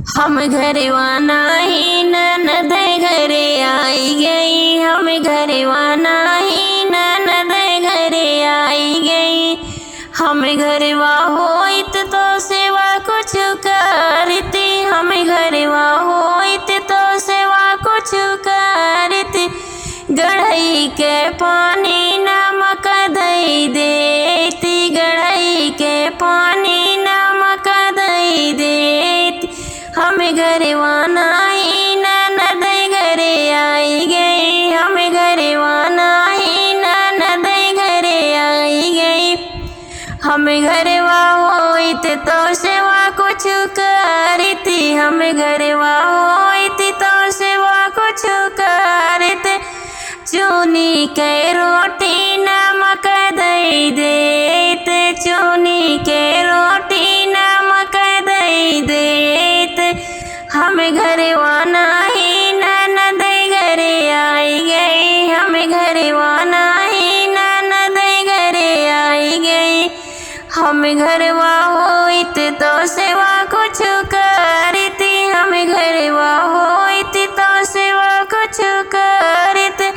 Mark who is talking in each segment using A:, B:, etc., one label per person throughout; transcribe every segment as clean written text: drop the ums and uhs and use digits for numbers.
A: हम घरवा नाही ननद घरे आई गई, हम घरवा नाही ननद घरे आई गई। हम घरवा होइत तो सेवा कुछ करती, हम घरवा होइत तो सेवा कुछ करती। गढ़ई के पानी नमक दई देती, गढ़ई के पानी नमक दई देती। हम घरवा नाही ननद घरे आई गई, हम घरवा नाही ननद घरे आई गई। हम घरवा होइत तो सेवा कुछ करती, हम घरवा होइत तो सेवा कुछ करते। चूनी के रोटी नमक दई देते, चूनी के रोटी नमक दई देते। हम घरवा नाही ननद घरे आई गई, हम घरवा नाही ननद घरे आई गई। हम घरवा होइत तो सेवा कुछ करती, हम घरवा होइत तो सेवा कुछ करते।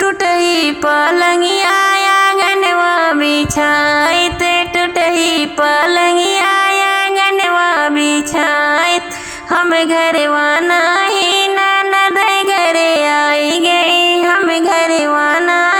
A: टूटही पलंगिया आंगनवा बिछाइत, टूटही पलंगिया आंगनवा बिछाइत। हम घरवा नाही ननद घरे आई गई, हम घरवा नाही